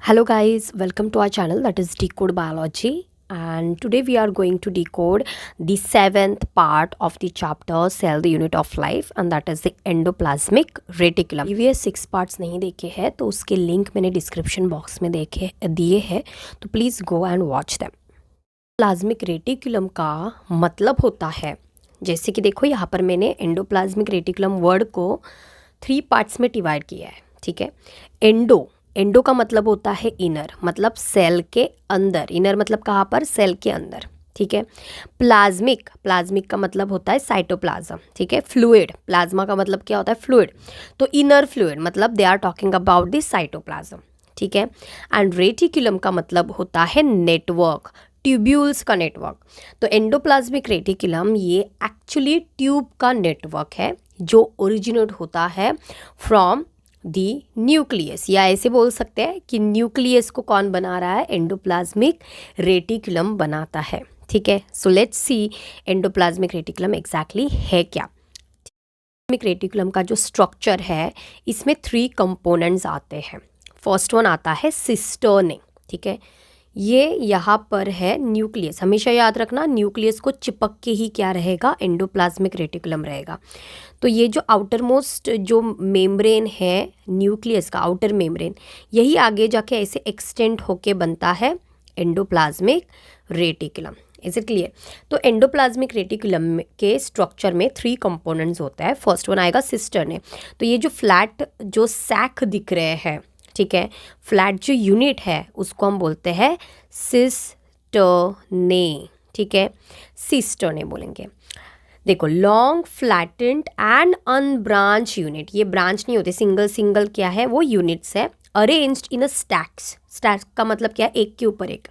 Hello guys, welcome to our channel that is Decode Biology, and today we are going to decode the seventh part of the chapter Cell the Unit of Life, and that is the Endoplasmic Reticulum. Previous 6 parts नहीं देखे हैं तो उसके link मैंने description box में दिए हैं, तो please go and watch them. Plasmic reticulum का मतलब होता है, जैसे कि देखो यहाँ पर मैंने एंडोप्लाज्मिक रेटिकुलम वर्ड को 3 पार्ट्स में डिवाइड किया है। ठीक है, एंडो का मतलब होता है इनर, मतलब सेल के अंदर। इनर मतलब कहाँ पर? सेल के अंदर। ठीक है, प्लाज्मिक का मतलब होता है साइटोप्लाज्म। ठीक है, फ्लूइड, प्लाज्मा का मतलब क्या होता है? फ्लूइड। तो इनर फ्लूइड मतलब they are talking about the cytoplasm. ठीक है, एंड रेटिकुलम का मतलब होता है नेटवर्क, ट्यूब्यूल्स का नेटवर्क। तो एंडोप्लाज्मिक रेटिकुलम ये एक्चुअली ट्यूब का नेटवर्क है जो ओरिजिनेट होता है फ्रॉम दी न्यूक्लियस, या ऐसे बोल सकते हैं कि न्यूक्लियस को कौन बना रहा है? एंडोप्लाज्मिक रेटिकुलम बनाता है। ठीक है, so let's see endoplasmic reticulum exactly है क्या। एंडोप्लाज्मिक रेटिकुलम का जो स्ट्रक्चर है इसमें 3 कंपोनेंट्स आते हैं। फर्स्ट वन आता है सिस्टर्ने। ठीक है, ये यहाँ पर है न्यूक्लियस। हमेशा याद रखना, न्यूक्लियस को चिपक के ही क्या रहेगा? एंडोप्लाज्मिक रेटिकुलम रहेगा। तो ये जो आउटर मोस्ट जो मेम्ब्रेन है न्यूक्लियस का, आउटर मेम्ब्रेन, यही आगे जाके ऐसे एक्सटेंड होके बनता है endoplasmic reticulum. Is it clear? तो एंडोप्लाज्मिक रेटिकुलम के स्ट्रक्चर में 3 कंपोनेंट्स होता है। फर्स्ट वन आएगा सिस्टर्ने। तो ये जो फ्लैट जो सैक दिख रहे हैं, ठीक है, फ्लैट जो यूनिट है उसको हम बोलते हैं सिस्टर्ने। ठीक है, सिस्टर्ने बोलेंगे। देखो, long flattened and unbranch unit, ये ब्रांच नहीं होते, सिंगल क्या है वो? यूनिट्स है, arranged in a stacks. Stacks का मतलब क्या है? एक के ऊपर एक।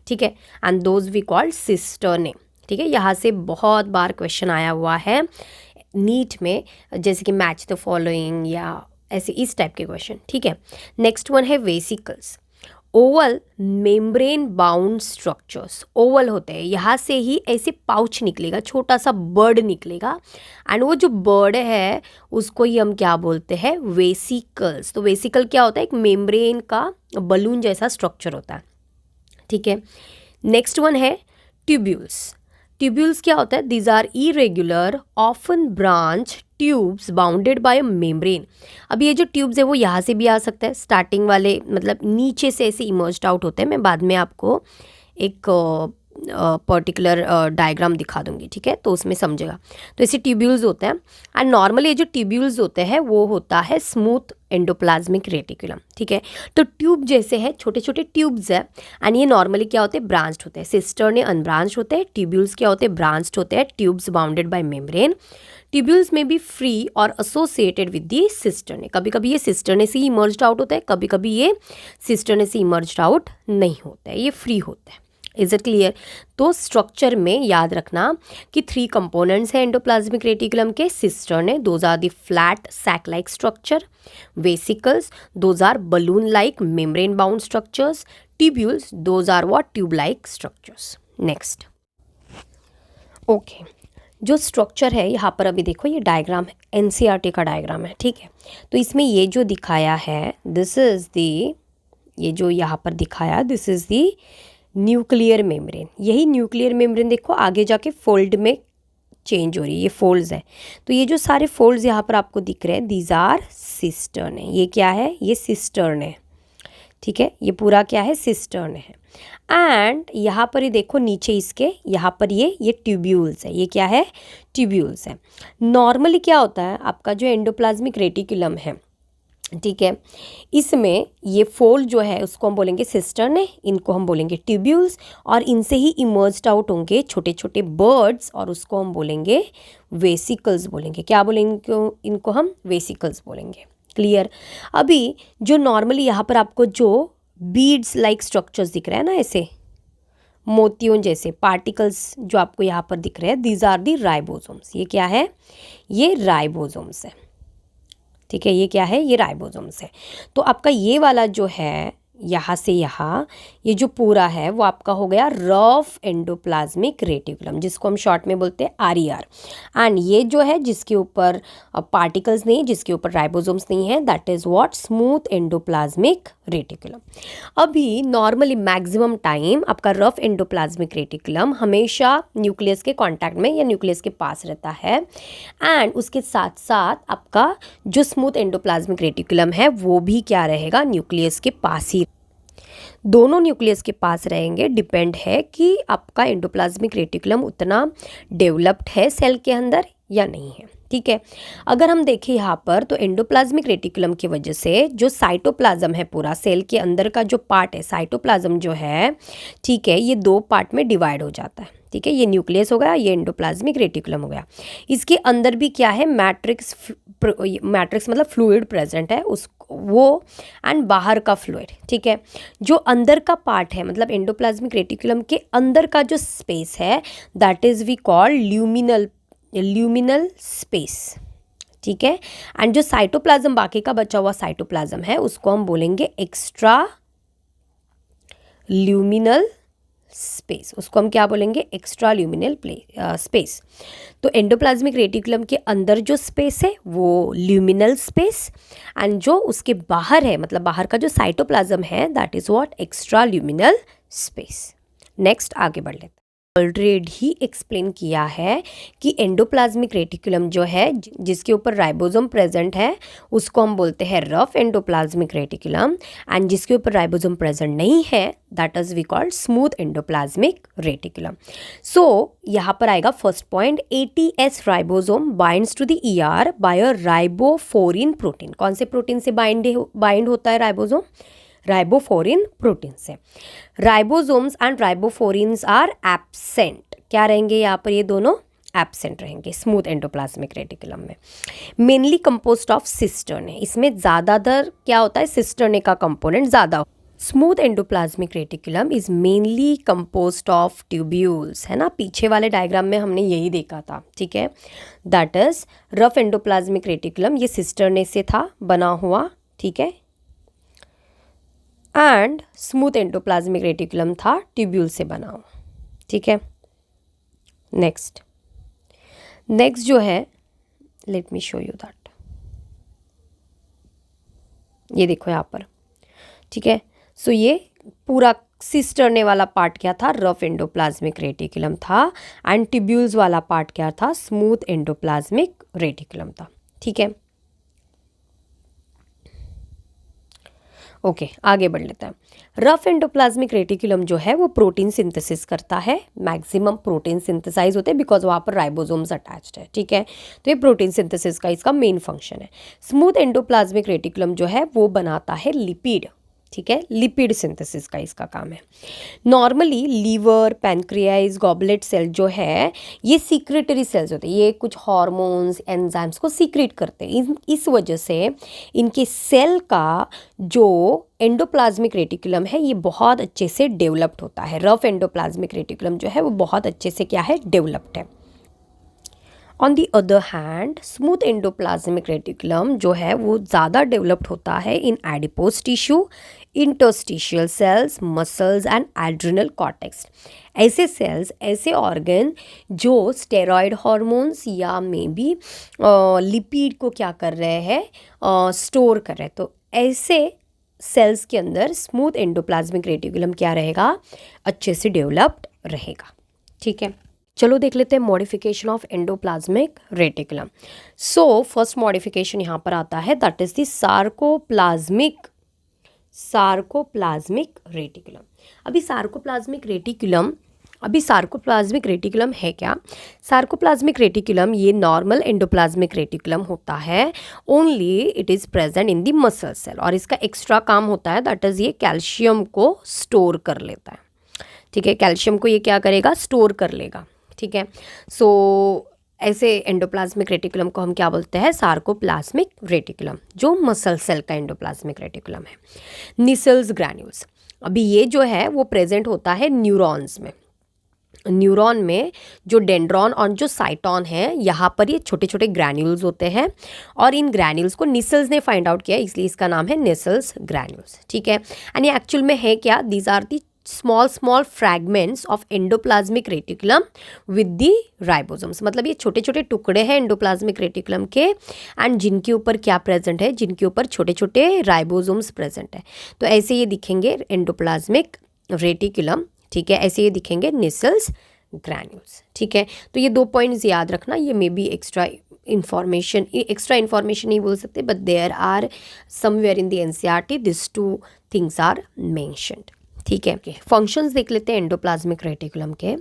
ठीक है, and those we called cisternae. ठीक है, यहाँ से बहुत बार क्वेश्चन आया हुआ है नीट में, जैसे कि मैच द फॉलोइंग या ऐसे इस टाइप के क्वेश्चन। ठीक है, नेक्स्ट वन है vesicles. Oval membrane bound structures, Oval होते हैं, यहाँ से ही ऐसे पाउच निकलेगा, छोटा सा बर्ड निकलेगा, एंड वो जो बर्ड है उसको ही हम क्या बोलते हैं? वेसिकल्स। तो वेसिकल क्या होता है? एक मेम्ब्रेन का बलून जैसा स्ट्रक्चर होता है। ठीक है, नेक्स्ट वन है ट्यूब्यूल्स। ट्यूब्यूल्स क्या होता है? These are irregular often branch tubes bounded by membrane. अब ये जो ट्यूब्स है वो यहाँ से भी आ सकता है, स्टार्टिंग वाले मतलब नीचे से ऐसे इमर्ज्ड आउट होते हैं। मैं बाद में आपको एक पर्टिकुलर डायग्राम दिखा दूंगी। ठीक है, तो उसमें समझेगा। तो ऐसे ट्यूब्यूल्स होते हैं, एंड नॉर्मली ये जो ट्यूब्यूल्स होते हैं वो होता है स्मूथ एंडोप्लाज्मिक रेटिकुलम। ठीक है, तो ट्यूब जैसे है, छोटे छोटे ट्यूब्स है, एंड ये नॉर्मली क्या होते हैं? ब्रांच्ड होते हैं। सिस्टर्ने अनब्रांच्ड होते हैं, ट्यूब्यूल्स क्या होते हैं? ब्रांच्ड होते हैं, tubes bounded by membrane. Tubules में भी फ्री और एसोसिएटेड विद दी सिस्टर्ने। कभी कभी ये सिस्टर्ने से ही इमर्ज्ड आउट होता है, कभी कभी ये सिस्टर्ने से इमर्ज्ड आउट नहीं होता है, ये फ्री होता है। Is it clear? तो स्ट्रक्चर में याद रखना कि 3 कंपोनेंट्स हैं एंडोप्लाज्मिक रेटिकुलम के। Cisternae, those are the flat sac like structure. Vesicles, those are balloon like membrane bound structures. Tubules, those are what? Tube like structures. Next, okay, जो structure है यहाँ पर अभी देखो, ये डायग्राम है, एनसीईआरटी का डायग्राम है। ठीक है, तो इसमें ये जो दिखाया है, दिस इज द, ये जो यहाँ पर दिखाया, this is the nuclear membrane. यही न्यूक्लियर मेम्ब्रेन देखो आगे जाके फोल्ड में चेंज हो रही है, ये फोल्ड्स है। तो ये जो सारे फोल्ड्स यहाँ पर आपको दिख रहे हैं, दीज आर सिस्टर्न है। ये क्या है? ये सिस्टर्न है। ठीक है, ये पूरा क्या है? सिस्टर्न है। एंड यहाँ पर ही देखो नीचे इसके, यहाँ पर ये ट्यूब्यूल्स है। ये क्या है? ट्यूब्यूल्स है। नॉर्मली क्या होता है आपका जो एंडोप्लाज्मिक रेटिकुलम है, ठीक है, इसमें ये फोल्ड जो है उसको हम बोलेंगे सिस्टर्ने, इनको हम बोलेंगे ट्यूब्यूल्स, और इनसे ही इमर्ज्ड आउट होंगे छोटे छोटे बर्ड्स, और उसको हम बोलेंगे वेसिकल्स बोलेंगे। क्या बोलेंगे इनको? हम वेसिकल्स बोलेंगे। क्लियर? अभी जो नॉर्मली यहाँ पर आपको जो बीड्स लाइक स्ट्रक्चर्स दिख रहे हैं ना, ऐसे मोतियों जैसे पार्टिकल्स जो आपको यहाँ पर दिख रहे हैं, दीज आर दी राइबोसोम्स। ये क्या है? ये राइबोसोम्स है। ठीक है, ये क्या है? ये राइबोसोम्स है। तो आपका ये वाला जो है, यहाँ से यहाँ ये जो पूरा है वो आपका हो गया रफ एंडोप्लाज्मिक रेटिकुलम, जिसको हम शॉर्ट में बोलते हैं RER। एंड ये जो है जिसके ऊपर पार्टिकल्स नहीं, जिसके ऊपर राइबोसोम्स नहीं है, that is what, smooth endoplasmic reticulum. अभी नॉर्मली मैक्सिमम टाइम आपका रफ एंडोप्लाज्मिक रेटिकुलम हमेशा न्यूक्लियस के कॉन्टैक्ट में या न्यूक्लियस के पास रहता है। एंड उसके साथ साथ आपका जो स्मूथ एंडोप्लाज्मिक रेटिकुलम है वो भी क्या रहेगा, न्यूक्लियस के पास ही। दोनों न्यूक्लियस के पास रहेंगे, डिपेंड है कि आपका एंडोप्लाज्मिक रेटिकुलम उतना डेवलप्ड है सेल के अंदर या नहीं है। ठीक है, अगर हम देखें यहाँ पर तो एंडोप्लाज्मिक रेटिकुलम की वजह से जो साइटोप्लाज्म है, पूरा सेल के अंदर का जो पार्ट है साइटोप्लाज्म जो है, ठीक है, ये दो पार्ट में डिवाइड हो जाता है। ठीक है, ये न्यूक्लियस हो गया, ये एंडोप्लाज्मिक रेटिकुलम हो गया। इसके अंदर भी क्या है, मैट्रिक्स मतलब फ्लूइड प्रेजेंट है उस वो, एंड बाहर का फ्लूइड। ठीक है, जो अंदर का पार्ट है मतलब एंडोप्लाज्मिक रेटिकुलम के अंदर का जो स्पेस है that is we call luminal space. ठीक है, एंड जो साइटोप्लाज्म बाकी का बचा हुआ साइटोप्लाज्म है उसको हम बोलेंगे एक्स्ट्रा ल्यूमिनल स्पेस, उसको हम क्या बोलेंगे, एक्स्ट्रा ल्यूमिनल स्पेस। तो एंडोप्लाज्मिक रेटिकुलम के अंदर जो स्पेस है वो ल्यूमिनल स्पेस, एंड जो उसके बाहर है मतलब बाहर का जो साइटोप्लाज्म है that is what, extra luminal space. Next आगे बढ़ लेते हैं। ऑलरेडी एक्सप्लेन किया है कि एंडोप्लाज्मिक रेटिकुलम जो है जिसके ऊपर राइबोसोम प्रेजेंट है उसको हम बोलते हैं रफ एंडोप्लाज्मिक रेटिकुलम, एंड जिसके ऊपर राइबोसोम प्रेजेंट नहीं है that is we called smooth endoplasmic reticulum. So यहाँ पर आएगा first point, ATS ribosome binds to the ER by a ribophorin protein. कौन से प्रोटीन से बाइंड होता है राइबोसोम, राइबोफोरिन प्रोटीन से। Ribosomes and ribophorins are absent, क्या रहेंगे यहाँ पर, ये दोनों एब्सेंट रहेंगे स्मूथ एंडोप्लाज्मिक रेटिकुलम में। मेनली कंपोस्ट ऑफ सिस्टर्न है, इसमें ज़्यादातर क्या होता है, सिस्टर्न का कंपोनेंट ज़्यादा। Smooth endoplasmic reticulum is mainly composed of tubules, है ना, पीछे वाले डायग्राम में हमने यही देखा था। ठीक है, that is rough endoplasmic reticulum ये सिस्टर्न से था बना हुआ। ठीक है, एंड स्मूथ एंडोप्लाज्मिक रेटिकुलम था ट्यूब्यूल से बना हुआ। ठीक है, नेक्स्ट जो है, let me show you that, ये देखो यहाँ पर। ठीक है, सो ये पूरा सिस्टर्ने वाला पार्ट क्या था, रफ एंडोप्लाज्मिक रेटिकुलम था, एंड ट्यूब्यूल्स वाला पार्ट क्या था, स्मूथ एंडोप्लाज्मिक रेटिकुलम था। ठीक है, ओके, आगे बढ़ लेते हैं। रफ एंडोप्लाज्मिक रेटिकुलम जो है वो प्रोटीन सिंथेसिस करता है, मैक्सिमम प्रोटीन सिंथेसाइज होते हैं बिकॉज वहाँ पर राइबोसोम्स अटैच्ड है। ठीक है, तो ये प्रोटीन सिंथेसिस का इसका मेन फंक्शन है। स्मूथ एंडोप्लाज्मिक रेटिकुलम जो है वो बनाता है लिपिड। ठीक है, लिपिड सिंथेसिस का इसका काम है। Normally liver, pancreas, goblet cell जो है ये सीक्रेटरी सेल्स होते हैं, ये कुछ हार्मोन्स एंजाइम्स को सीक्रेट करते हैं। इस वजह से इनके सेल का जो एंडोप्लाज्मिक रेटिकुलम है ये बहुत अच्छे से डेवलप्ड होता है। रफ एंडोप्लाज्मिक रेटिकुलम जो है वो बहुत अच्छे से क्या है, डेवलप्ड है। On the other hand smooth endoplasmic reticulum जो है वो ज़्यादा डेवलप्ड होता है in adipose tissue, interstitial cells, muscles and adrenal cortex. ऐसे सेल्स, ऐसे ऑर्गन जो स्टेरॉयड हार्मोन्स या मे बी लिपिड को क्या कर रहे हैं, स्टोर कर रहे हैं, तो ऐसे सेल्स के अंदर स्मूथ एंडोप्लाज्मिक रेटिकुलम क्या रहेगा, अच्छे से डेवलप्ड रहेगा। ठीक है, चलो देख लेते हैं modification of endoplasmic reticulum. So first modification यहाँ पर आता है that is the sarcoplasmic reticulum. अभी सार्कोप्लाज्मिक रेटिकुलम है क्या, सार्कोप्लाज्मिक रेटिकुलम ये नॉर्मल एंडोप्लाज्मिक रेटिकुलम होता है, only it is present in the muscle cell, और इसका एक्स्ट्रा काम होता है दैट इज़ ये कैल्शियम को स्टोर कर लेता है। ठीक है, कैल्शियम को ये क्या करेगा, स्टोर कर लेगा। ठीक है, सो ऐसे एंडोप्लाज्मिक रेटिकुलम को हम क्या बोलते हैं, सार्कोप्लाज्मिक रेटिकुलम, जो मसल सेल का एंडोप्लाज्मिक रेटिकुलम है। निसल्स ग्रैन्यूल्स, अभी ये जो है वो प्रेजेंट होता है न्यूरॉन्स में। न्यूरॉन में जो डेंड्रॉन और जो साइटॉन है, यहाँ पर ये छोटे छोटे ग्रैन्यूल्स होते हैं और इन ग्रैन्यूल्स को निसल्स ने फाइंड आउट किया, इसलिए इसका नाम है निसल्स ग्रैन्यूल्स। ठीक है, एंड ये एक्चुअल में है क्या, these are the small fragments of endoplasmic reticulum with the ribosomes. मतलब ये छोटे छोटे टुकड़े हैं एंडोप्लाज्मिक रेटिकुलम के, एंड जिनके ऊपर क्या प्रेजेंट है, जिनके ऊपर छोटे छोटे राइबोसोम्स प्रेजेंट है। तो ऐसे ये दिखेंगे एंडोप्लाज्मिक रेटिकुलम, ठीक है, ऐसे ये दिखेंगे निसल्स ग्रैन्यूल्स। ठीक है, तो ये 2 पॉइंट्स याद रखना, ये मे बी एक्स्ट्रा इन्फॉर्मेशन नहीं बोल सकते, but there are somewhere in the NCERT this 2 things are mentioned. ठीक है, फंक्शंस देख लेते हैं एंडोप्लाज्मिक रेटिकुलम के।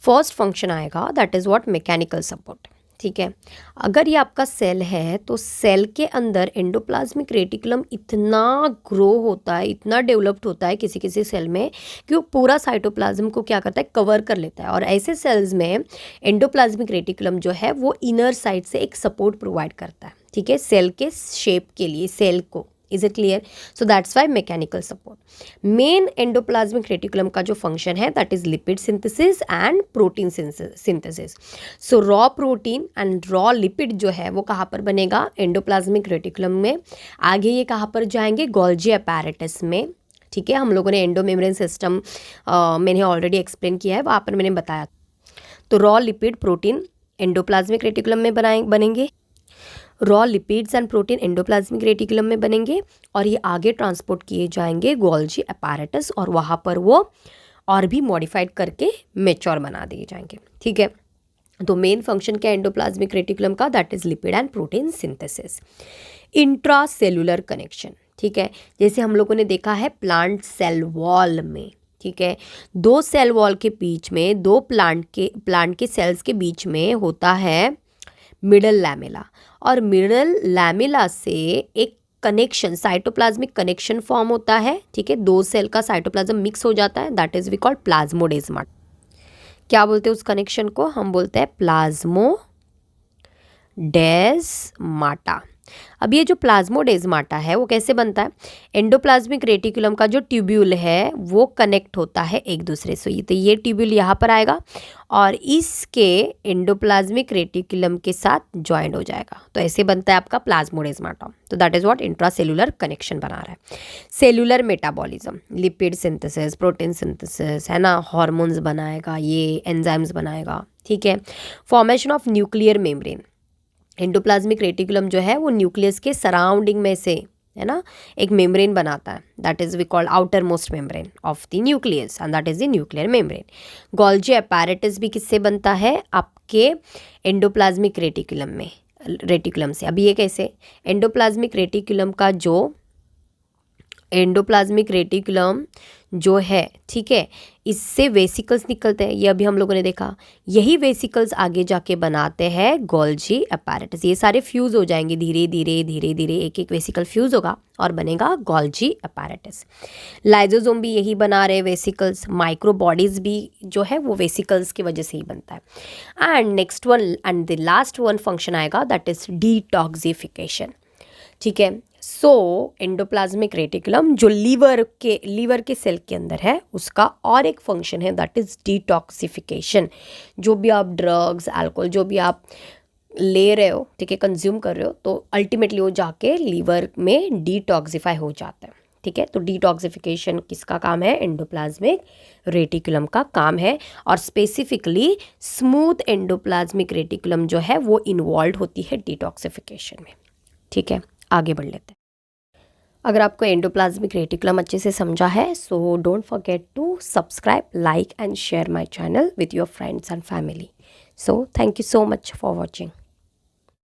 फर्स्ट फंक्शन आएगा that is what, mechanical support. ठीक है, अगर ये आपका सेल है तो सेल के अंदर एंडोप्लाज्मिक रेटिकुलम इतना ग्रो होता है, इतना डेवलप्ड होता है किसी किसी सेल में कि वो पूरा साइटोप्लाज्म को क्या करता है, कवर कर लेता है। और ऐसे सेल्स में एंडोप्लाज्मिक रेटिकुलम जो है वो इनर साइड से एक सपोर्ट प्रोवाइड करता है, ठीक है, सेल के शेप के लिए, सेल को। Is it clear? So that's why mechanical support. Main endoplasmic reticulum का जो फंक्शन है that is lipid synthesis and protein synthesis. So raw protein and raw lipid जो है वो कहाँ पर बनेगा, एंडोप्लाज्मिक रेटिकुलम में। आगे ये कहाँ पर जाएंगे, गोल्जी अपैरेटस में। ठीक है, हम लोगों ने एंडोमेम्ब्रेन सिस्टम मैंने ऑलरेडी एक्सप्लेन किया है, वहाँ पर मैंने बताया। तो raw lipid protein endoplasmic reticulum में बनेंगे, raw lipids and protein endoplasmic reticulum में बनेंगे, और ये आगे ट्रांसपोर्ट किए जाएंगे गोल्जी अपैरेटस, और वहाँ पर वो और भी मॉडिफाइड करके मेच्योर बना दिए जाएंगे। ठीक है, तो मेन फंक्शन क्या है एंडोप्लाज्मिक रेटिकुलम का, that is lipid and protein synthesis. Intra cellular connection, ठीक है, जैसे हम लोगों ने देखा है प्लांट सेल वॉल में। ठीक है, 2 सेल वॉल के बीच में, 2 प्लांट के सेल्स के बीच में होता है मिडल लैमेला, और मिडल लैमेला से एक कनेक्शन, साइटोप्लाज्मिक कनेक्शन फॉर्म होता है। ठीक है, 2 सेल का साइटोप्लाज्म मिक्स हो जाता है, that is we called plasmodesmata. क्या बोलते हैं उस कनेक्शन को, हम बोलते हैं प्लाज्मोडेस्माटा। अब ये जो प्लाज्मोडेस्माटा है वो कैसे बनता है, एंडोप्लाज्मिक रेटिकुलम का जो ट्यूब्यूल है वो कनेक्ट होता है एक दूसरे से। तो ये ट्यूब्यूल यहाँ पर आएगा और इसके एंडोप्लाज्मिक रेटिकुलम के साथ ज्वाइंट हो जाएगा, तो ऐसे बनता है आपका प्लाज्मोडेस्माटा। तो that is what intracellular connection बना रहा है। Cellular metabolism, lipid synthesis, protein synthesis, है ना, हार्मोन्स बनाएगा, ये एंजाइम्स बनाएगा। ठीक है, formation of nuclear membrane, endoplasmic reticulum जो है वो न्यूक्लियस के सराउंडिंग में से, है ना, एक मेम्ब्रेन बनाता है, that is we called outer most membrane of the nucleus, and that is the nuclear membrane. Golgi apparatus भी किससे बनता है, आपके एंडोप्लाज्मिक रेटिकुलम से। अभी ये कैसे, एंडोप्लाज्मिक रेटिकुलम जो है, ठीक है, इससे वेसिकल्स निकलते हैं, ये अभी हम लोगों ने देखा। यही वेसिकल्स आगे जाके बनाते हैं गोल्जी अपैरेटस। ये सारे फ्यूज़ हो जाएंगे धीरे धीरे, एक एक वेसिकल फ्यूज़ होगा और बनेगा गोल्जी अपैरेटस। लाइजोसोम भी यही बना रहे वेसिकल्स, माइक्रोबॉडीज़ भी जो है वो वेसिकल्स की वजह से ही बनता है। And next one and the last one function आएगा दैट इज डिटॉक्सिफिकेशन। ठीक है, सो एंडोप्लाज्मिक रेटिकुलम जो लीवर के सेल के अंदर है उसका और एक फंक्शन है दैट इज डिटॉक्सिफिकेशन। जो भी आप ड्रग्स, अल्कोहल जो भी आप ले रहे हो, ठीक है, कंज्यूम कर रहे हो, तो अल्टीमेटली वो जाके लीवर में डिटॉक्सिफाई हो जाता है। ठीक है, तो डिटॉक्सिफिकेशन किसका काम है, एंडोप्लाज्मिक रेटिकुलम का काम है, और स्पेसिफिकली स्मूथ एंडोप्लाज्मिक रेटिकुलम जो है वो इन्वॉल्व होती है डिटॉक्सिफिकेशन में। ठीक है, आगे बढ़ लेते हैं। अगर आपको एंडोप्लाज्मिक रेटिकुलम अच्छे से समझा है, so don't forget to subscribe, like and share my channel with your friends and family. So thank you so much for watching.